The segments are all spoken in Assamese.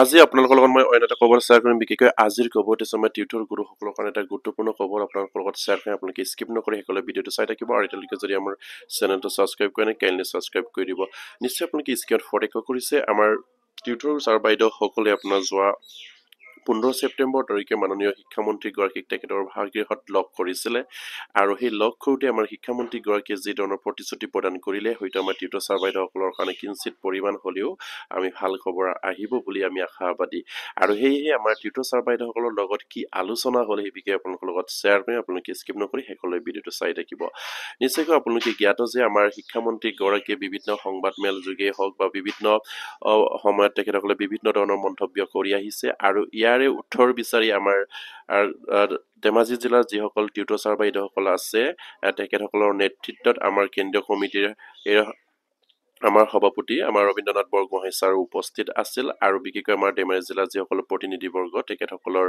আজি আপোনালোকৰ লগত মই অন্য এটা খবৰ শ্বেয়াৰ কৰিম বিশেষকৈ আজিৰ খবৰটো মই টিউটৰ গুৰুসকলৰ কাৰণে এটা গুৰুত্বপূৰ্ণ খবৰ আপোনালোকৰ লগত শ্বেয়াৰ কৰিম আপোনালোকে স্কিপ নকৰি সকলো ভিডিঅটো চাই থাকিব আৰু এতিয়ালৈকে যদি আমাৰ চেনেলটো ছাবস্ক্ৰাইব কৰে নাই কাইণ্ডলি ছাবস্ক্ৰাইব কৰি দিব নিশ্চয় আপোনালোকে স্ক্ৰীনত ফটো কৰিছে আমাৰ টিউটৰ ছাৰ বাইদেউ সকলে আপোনাৰ যোৱা 15 ছেপ্টেম্বৰ তাৰিখে মাননীয় শিক্ষামন্ত্ৰী গৰাকীক তেখেতৰ ভাগৃহত লগ কৰিছিলে আৰু সেই লগ কৰোঁতে আমাৰ শিক্ষামন্ত্ৰী গৰাকীয়ে যি ধৰণৰ প্ৰতিশ্ৰুতি প্ৰদান কৰিলে হয়তো আমাৰ টিউটৰ ছাৰ বাইদেউসকলৰ কাৰণে কিঞ্চিত পৰিমাণ হ'লেও আমি ভাল খবৰ আহিব বুলি আমি আশাবাদী আৰু সেয়েহে আমাৰ টিউটৰ ছাৰ বাইদেউসকলৰ লগত কি আলোচনা হ'ল সেই বিষয়ে আপোনালোকৰ লগত শ্বেয়াৰ কৰিম আপোনালোকে স্কিপ নকৰি শেষলৈ ভিডিঅ'টো চাই থাকিব নিশ্চয়কৈ আপোনালোকে জ্ঞাত যে আমাৰ শিক্ষামন্ত্ৰী গৰাকীয়ে বিভিন্ন সংবাদ মেল যোগে হওক বা বিভিন্ন সময়ত তেখেতসকলে বিভিন্ন ধৰণৰ মন্তব্য কৰি আহিছে আৰু ইয়াৰে উত্তৰ বিচাৰি আমাৰ ধেমাজি জিলাৰ যিসকল টিউটৰ ছাৰ বাইদেউসকল আছে তেখেতসকলৰ নেতৃত্বত আমাৰ কেন্দ্ৰীয় কমিটিৰ আমাৰ সভাপতি আমাৰ ৰবীন্দ্ৰনাথ বৰগোহাঁই ছাৰ উপস্থিত আছিল আৰু বিশেষকৈ আমাৰ ধেমাজি জিলাৰ যিসকল প্ৰতিনিধিবৰ্গ তেখেতসকলৰ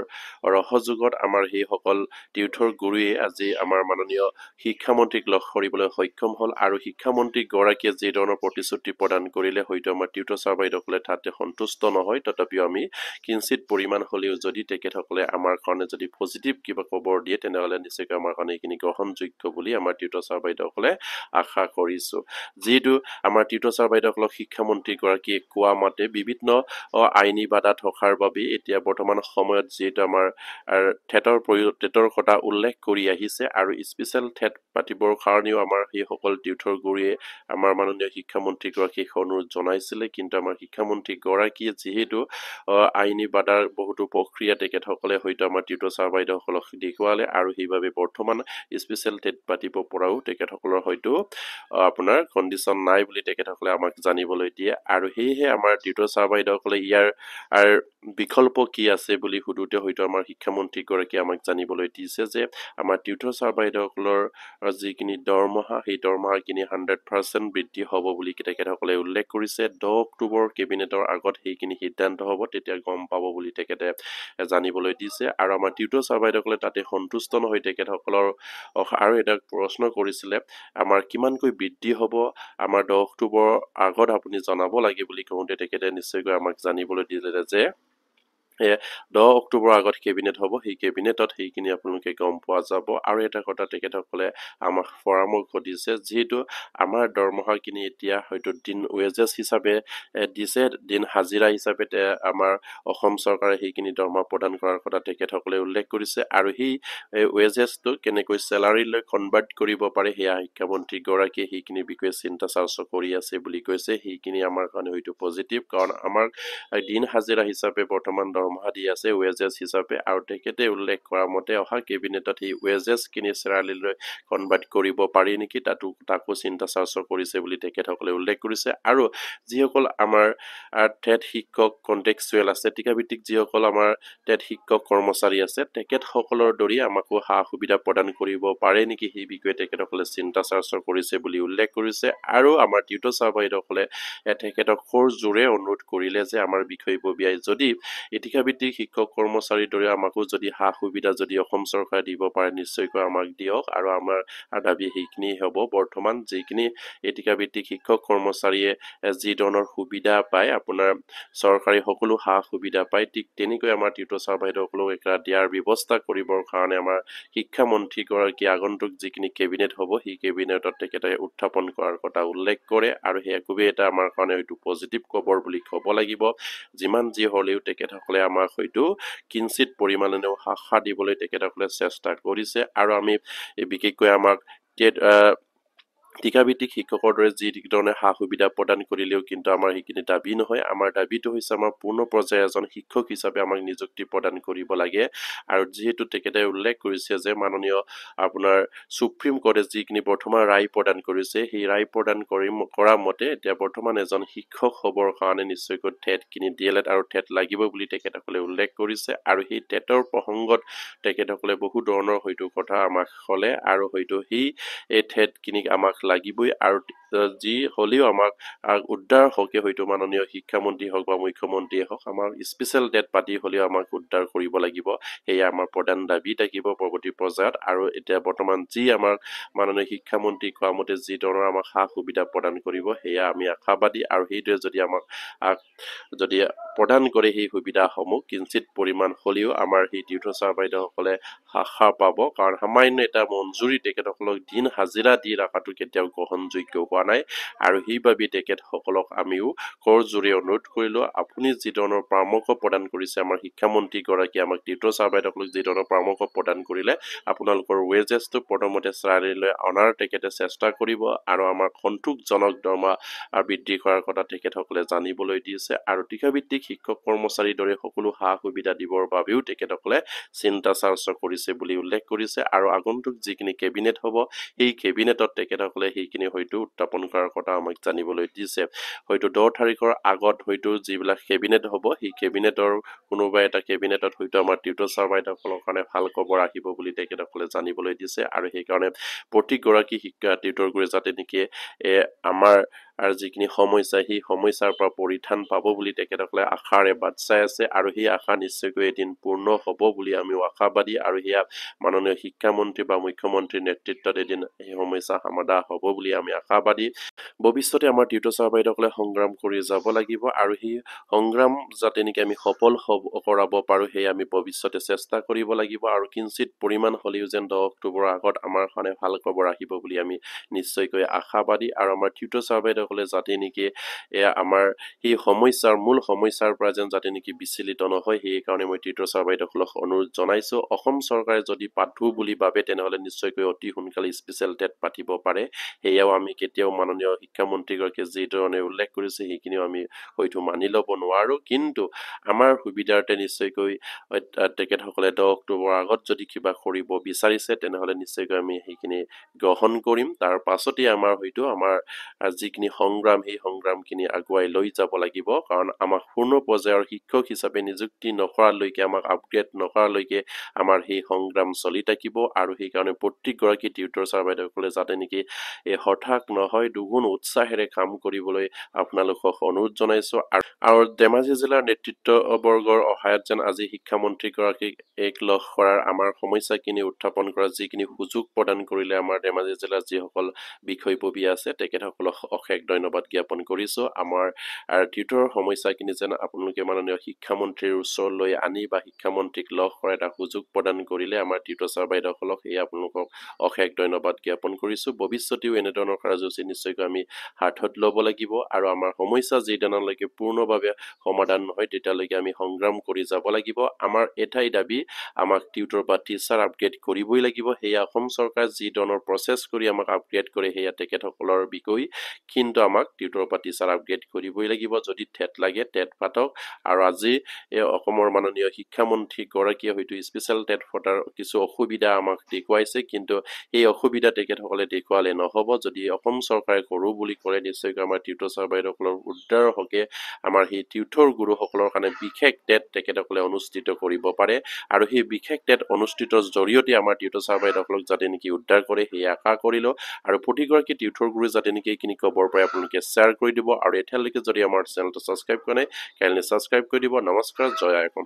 সহযোগত আমাৰ সেইসকল টিউটৰ গুৰুৱে আজি আমাৰ মাননীয় শিক্ষামন্ত্ৰীক লগ কৰিবলৈ সক্ষম হ'ল আৰু শিক্ষামন্ত্ৰী গৰাকীয়ে যি ধৰণৰ প্ৰতিশ্ৰুতি প্ৰদান কৰিলে হয়তো আমাৰ টিউটৰ ছাৰ বাইদেউসকলে তাতে সন্তুষ্ট নহয় তথাপিও আমি কিঞ্চিত পৰিমাণ হ'লেও যদি তেখেতসকলে আমাৰ কাৰণে যদি পজিটিভ কিবা খবৰ দিয়ে তেনেহ'লে নিশ্চয়কৈ আমাৰ কাৰণে এইখিনি গ্ৰহণযোগ্য বুলি আমাৰ টিউটৰ ছাৰ বাইদেউসকলে আশা কৰিছোঁ যিহেতু আমাৰ টিউটৰ ছাৰ বাইদেউসকলক শিক্ষামন্ত্ৰী গৰাকীয়ে কোৱা মতে বিভিন্ন আইনী বাধা থকাৰ বাবে এতিয়া বৰ্তমান সময়ত যিহেতু আমাৰ টেটৰ কথা উল্লেখ কৰি আহিছে আৰু স্পেচিয়েল টেট পাতিবৰ কাৰণেও আমাৰ সেইসকল টিউটৰ গুৰুৱে আমাৰ মাননীয় শিক্ষামন্ত্ৰী গৰাকীক অনুৰোধ জনাইছিলে কিন্তু আমাৰ শিক্ষামন্ত্ৰী গৰাকীয়ে যিহেতু আইনী বাধাৰ বহুতো প্ৰক্ৰিয়া তেখেতসকলে হয়তো আমাৰ টিউটৰ ছাৰ বাইদেউসকলক দেখুৱালে আৰু সেইবাবে বৰ্তমান স্পেচিয়েল টেট পাতিব পৰাও তেখেতসকলৰ হয়তো আপোনাৰ কণ্ডিশ্যন নাই বুলি তেখেতসকলে আমাক জানিবলৈ দিয়ে আৰু সেয়েহে আমাৰ টিউটৰ ছাৰ বাইদেউসকলে ইয়াৰ বিকল্প কি আছে বুলি সুধোতে হয়তো আমাৰ শিক্ষামন্ত্ৰী গৰাকীয়ে আমাক জানিবলৈ দিছে যে আমাৰ টিউটৰ ছাৰ বাইদেউসকলৰ যিখিনি দৰমহা সেই দৰমহাখিনি 100% বৃদ্ধি হ'ব বুলি তেখেতসকলে উল্লেখ কৰিছে 10 অক্টোবৰ কেবিনেটৰ আগত সেইখিনি সিদ্ধান্ত হ'ব তেতিয়া গম পাব বুলি তেখেতে জানিবলৈ দিছে আৰু আমাৰ টিউটৰ ছাৰ বাইদেউসকলে তাতে সন্তুষ্ট নহয় তেখেতসকলৰ আৰু এটা প্ৰশ্ন কৰিছিলে আমাৰ কিমানকৈ বৃদ্ধি হ'ব আমাৰ 10 অক্টোবৰৰ আগত আপুনি জনাব লাগে বুলি কওঁতে তেখেতে নিশ্চয়কৈ আমাক জানিবলৈ দিলে যে 10 অক্টোবৰৰ আগত কেবিনেট হ'ব সেই কেবিনেটত সেইখিনি আপোনালোকে গম পোৱা যাব আৰু এটা কথা তেখেতসকলে আমাক পৰামৰ্শ দিছে যিহেতু আমাৰ দৰমহাখিনি এতিয়া হয়তো দিন ৱেজেছ হিচাপে দিছে দিন হাজিৰা হিচাপে আমাৰ অসম চৰকাৰে সেইখিনি দৰমহা প্ৰদান কৰাৰ কথা তেখেতসকলে উল্লেখ কৰিছে আৰু সেই ৱেজেছটো কেনেকৈ চেলাৰীলৈ কনভাৰ্ট কৰিব পাৰে সেয়া শিক্ষামন্ত্ৰী গৰাকীয়ে সেইখিনি বিষয়ে চিন্তা চৰ্চা কৰি আছে বুলি কৈছে সেইখিনি আমাৰ কাৰণে হয়তো পজিটিভ কাৰণ আমাৰ দিন হাজিৰা হিচাপে বৰ্তমান দৰমহা দি আছে ৱেজেছ হিচাপে আৰু তেখেতে উল্লেখ কৰা মতে অহা কেবিনেটত সেই ৱেজেছখিনি চেলাৰীলৈ কনভাৰ্ট কৰিব পাৰি নেকি তাকো চিন্তা চৰ্চা কৰিছে বুলি তেখেতসকলে উল্লেখ কৰিছে আৰু যিসকল আমাৰ টেট শিক্ষক কণ্টেক্সচুৱেল আছে টিকাভিত্তিক যিসকল আমাৰ টেট শিক্ষক কৰ্মচাৰী আছে তেখেতসকলৰ দৰে আমাকো সা সুবিধা প্ৰদান কৰিব পাৰে নেকি সেই বিষয়ে তেখেতসকলে চিন্তা চৰ্চা কৰিছে বুলি উল্লেখ কৰিছে আৰু আমাৰ টিউটৰ ছাৰ বাইদেউসকলে তেখেতক খৰ জোৰে অনুৰোধ কৰিলে যে আমাৰ বিষয়ববীয়াই যদি টিকাভিত্তিক শিক্ষক কৰ্মচাৰীৰ দৰে আমাকো যদি সা সুবিধা যদি অসম চৰকাৰে দিব পাৰে নিশ্চয়কৈ আমাক দিয়ক আৰু আমাৰ দাবী সেইখিনি হ'ব বৰ্তমান যিখিনি টিকাভিত্তিক শিক্ষক কৰ্মচাৰীয়ে যি ধৰণৰ সুবিধা পায় আপোনাৰ চৰকাৰী সকলো সা সুবিধা পায় ঠিক তেনেকৈ আমাৰ টিউটৰ ছাৰ বাইদেউসকলক এটা দিয়াৰ ব্যৱস্থা কৰিবৰ কাৰণে আমাৰ শিক্ষামন্ত্ৰী গৰাকী আগন্তুক যিখিনি কেবিনেট হ'ব সেই কেবিনেটত তেখেতে উত্থাপন কৰাৰ কথা উল্লেখ কৰে আৰু সেয়া খুবেই এটা আমাৰ কাৰণে হয়তো পজিটিভ খবৰ বুলি ক'ব লাগিব যিমান যি হ'লেও তেখেতসকলে আমাক হয়তো কিঞ্চিত পৰিমাণেও আশা দিবলৈ তেখেতসকলে চেষ্টা কৰিছে আৰু আমি বিশেষকৈ আমাক টিকাভিত্তিক শিক্ষকৰ দৰে যি ধৰণে সা সুবিধা প্ৰদান কৰিলেও কিন্তু আমাৰ সেইখিনি দাবী নহয় আমাৰ দাবীটো হৈছে আমাৰ পূৰ্ণ পৰ্যায়ৰ এজন শিক্ষক হিচাপে আমাক নিযুক্তি প্ৰদান কৰিব লাগে আৰু যিহেতু তেখেতে উল্লেখ কৰিছে যে মাননীয় আপোনাৰ সুপ্ৰিম কোৰ্টে যিখিনি বৰ্তমান ৰায় প্ৰদান কৰিছে সেই ৰায় প্ৰদান কৰা মতে এতিয়া বৰ্তমান এজন শিক্ষক হ'বৰ কাৰণে নিশ্চয়কৈ টেটখিনি DLED আৰু টেট লাগিব বুলি তেখেতসকলে উল্লেখ কৰিছে আৰু সেই টেটৰ প্ৰসংগত তেখেতসকলে বহু ধৰণৰ হয়তো কথা আমাক ক'লে আৰু হয়তো সেই টেটখিনিক আমাক লাগিবই আৰু যি হ'লেও আমাক উদ্ধাৰ হকে হয়তো মাননীয় শিক্ষামন্ত্ৰী হওক বা মুখ্যমন্ত্ৰীয়ে হওক আমাৰ স্পেচিয়েল ডেট পাতি হ'লেও আমাক উদ্ধাৰ কৰিব লাগিব সেয়া আমাৰ প্ৰধান দাবী থাকিব পৰৱৰ্তী পৰ্যায়ত আৰু এতিয়া বৰ্তমান যি আমাৰ মাননীয় শিক্ষামন্ত্ৰী কোৱা মতে যি ধৰণৰ আমাক সা সুবিধা প্ৰদান কৰিব সেয়া আমি আশাবাদী আৰু সেইটোৱে যদি আমাক যদি প্ৰদান কৰে সেই সুবিধাসমূহ কিঞ্চিত পৰিমাণ হ'লেও আমাৰ সেই টিউটৰ ছাৰ বাইদেউসকলে আশা পাব কাৰণ সামান্য এটা মঞ্জুৰি তেখেতসকলক দিন হাজিৰা দি ৰখাটো কেতিয়াও গ্ৰহণযোগ্য হোৱা নাই আৰু সেইবাবে তেখেতসকলক আমিও কৰজোৰে অনুৰোধ কৰিলো আপুনি যি ধৰণৰ পৰামৰ্শ প্ৰদান কৰিছে আমাৰ শিক্ষামন্ত্ৰীগৰাকীয়ে আমাক টিউটৰ ছাৰ বাইদেউসকলক যি ধৰণৰ পৰামৰ্শ প্ৰদান কৰিলে আপোনালোকৰ ৱেজেছটো প্ৰথমতে চাৰিলৈ অনাৰ তেখেতে চেষ্টা কৰিব আৰু আমাৰ সন্তোষজনক দৰমহা বৃদ্ধি কৰাৰ কথা তেখেতসকলে জানিবলৈ দিছে আৰু টিকাভিত্তিক শিক্ষক কৰ্মচাৰীৰ দৰে সকলো সা সুবিধা দিবৰ বাবেও তেখেতসকলে চিন্তা চৰ্চা কৰিছে বুলি উল্লেখ কৰিছে আৰু আগন্তুক যিখিনি কেবিনেট হ'ব সেই কেবিনেটত তেখেতসকলে সেইখিনি হয়তো উত্থাপন কৰাৰ কথা আমাক জানিবলৈ দিছে হয়তো 10 তাৰিখৰ আগত হয়তো যিবিলাক কেবিনেট হ'ব সেই কেবিনেটৰ কোনোবা এটা কেবিনেটত হয়তো আমাৰ টিউটৰ ছাৰ বাইদেউসকলৰ কাৰণে ভাল খবৰ আহিব বুলি তেখেতসকলে জানিবলৈ দিছে আৰু সেইকাৰণে প্ৰতিগৰাকী শিক্ষা টিউটৰ গুৰু যাতে নেকি আমাৰ আৰু যিখিনি সমস্যা সেই সমস্যাৰ পৰা পৰিত্ৰাণ পাব বুলি তেখেতসকলে আশাৰে বাট চাই আছে আৰু সেই আশা নিশ্চয়কৈ এদিন পূৰ্ণ হ'ব বুলি আমিও আশাবাদী আৰু সেয়া মাননীয় শিক্ষামন্ত্ৰী বা মুখ্যমন্ত্ৰীৰ নেতৃত্বত এদিন এই সমস্যা সমাধান হ'ব বুলি আমি আশাবাদী ভৱিষ্যতে আমাৰ টিউটৰ ছাৰ বাইদেউসকলে সংগ্ৰাম কৰি যাব লাগিব আৰু সেই সংগ্ৰাম যাতে নেকি আমি সফল কৰাব পাৰোঁ সেই আমি ভৱিষ্যতে চেষ্টা কৰিব লাগিব আৰু কিঞ্চিত পৰিমাণ হ'লেও যেন 10 অক্টোবৰৰ আগত আমাৰ কাৰণে ভাল খবৰ আহিব বুলি আমি নিশ্চয়কৈ আশাবাদী আৰু আমাৰ টিউটৰ ছাৰ বাইদেউসকলে যাতে নেকি আমাৰ সেই মূল সমস্যাৰ পৰা যেন যাতে নেকি বিচলিত নহয় সেইকাৰণে মই টিউটৰ ছাৰ বাইদেউসকলক অনুৰোধ জনাইছোঁ অসম চৰকাৰে যদি পাঠো বুলি ভাবে তেনেহ'লে নিশ্চয়কৈ অতি সোনকালে স্পেচিয়েল ডেট পাতিব পাৰে সেয়াও আমি কেতিয়াও মাননীয় শিক্ষামন্ত্ৰীগৰাকীয়ে যি ধৰণে উল্লেখ কৰিছে সেইখিনিও আমি হয়তো মানি ল'ব নোৱাৰোঁ কিন্তু আমাৰ সুবিধাৰ্থে নিশ্চয়কৈ তেখেতসকলে 10 অক্টোবৰৰ আগত যদি কিবা কৰিব বিচাৰিছে তেনেহ'লে নিশ্চয়কৈ আমি সেইখিনি গ্ৰহণ কৰিম তাৰ পাছতেই আমাৰ হয়তো আমাৰ যিখিনি সংগ্ৰাম সেই সংগ্ৰামখিনি আগুৱাই লৈ যাব লাগিব কাৰণ আমাক পূৰ্ণ পৰ্যায়ৰ শিক্ষক হিচাপে নিযুক্তি নকৰালৈকে আমাক আপগ্ৰেড নকৰালৈকে আমাৰ সেই সংগ্ৰাম চলি থাকিব আৰু সেইকাৰণে প্ৰত্যেকগৰাকী টিউটৰ ছাৰ বাইদেউসকলে যাতে নেকি হঠাৎ নহয় দুগুণ উৎসাহেৰে কাম কৰিবলৈ আপোনালোকক অনুৰোধ জনাইছোঁ আৰু ধেমাজি জিলাৰ নেতৃত্ববৰ্গৰ সহায়ত যেন আজি শিক্ষামন্ত্ৰীগৰাকীক লগ কৰাৰ আমাৰ সমস্যাখিনি উত্থাপন কৰা যিখিনি সুযোগ প্ৰদান কৰিলে আমাৰ ধেমাজি জিলাৰ যিসকল বিষয়ববী আছে তেখেতসকলক অশেষ ধন্যবাদ জ্ঞাপন কৰিছোঁ আমাৰ টিউটৰৰ সমস্যাখিনি যেন আপোনালোকে মাননীয় শিক্ষামন্ত্ৰীৰ ওচৰলৈ আনি বা শিক্ষামন্ত্ৰীক লগ কৰা এটা সুযোগ প্ৰদান কৰিলে আমাৰ টিউটৰ ছাৰ বাইদেউসকলক সেয়া আপোনালোকক অশেষ ধন্যবাদ জ্ঞাপন কৰিছোঁ ভৱিষ্যতেও এনেধৰণৰ কাৰ্যসূচী নিশ্চয়কৈ আমি হাতত ল'ব লাগিব আৰু আমাৰ সমস্যা যিদিনালৈকে পূৰ্ণভাৱে সমাধান নহয় তেতিয়ালৈকে আমি সংগ্ৰাম কৰি যাব লাগিব আমাৰ এটাই দাবী আমাক টিউটৰ বা টিচাৰ আপগ্ৰেড কৰিবই লাগিব সেয়া অসম চৰকাৰে যি ধৰণৰ প্ৰচেছ কৰি আমাক আপগ্ৰেড কৰে সেয়া তেখেতসকলৰ বিষয় কিন্তু আমাক টিউটৰ বা টিচাৰ আপগ্ৰেড কৰিবই লাগিব যদি টেট লাগে টেট পাতক আৰু আজি অসমৰ মাননীয় শিক্ষামন্ত্ৰীগৰাকীয়ে হয়তো স্পেচিয়েল টেট পতাৰ কিছু অসুবিধা আমাক দেখুৱাইছে কিন্তু এই অসুবিধা তেখেতসকলে দেখুৱালে নহ'ব যদি অসম চৰকাৰে কৰোঁ বুলি কৰে নিশ্চয়কৈ আমাৰ টিউটৰ ছাৰ বাইদেউসকলৰ উদ্ধাৰৰ হকে আমাৰ সেই টিউটৰ গুৰুসকলৰ কাৰণে বিশেষ টেট তেখেতসকলে অনুষ্ঠিত কৰিব পাৰে আৰু সেই বিশেষ টেট অনুষ্ঠিতৰ জৰিয়তে আমাৰ টিউটৰ ছাৰ বাইদেউসকলক যাতে নেকি উদ্ধাৰ কৰে সেই আশা কৰিলোঁ আৰু প্ৰতিগৰাকী টিউটৰ গুৰু যাতে নেকি এইখিনি খবৰ পাই আপোনালোকে শ্বেয়াৰ কৰি দিব আৰু এতিয়ালৈকে যদি আমাৰ চেনেলটো ছাবস্ক্ৰাইব কৰে কাইণ্ডলি ছাবস্ক্ৰাইব কৰি দিব নমস্কাৰ জয় আইকন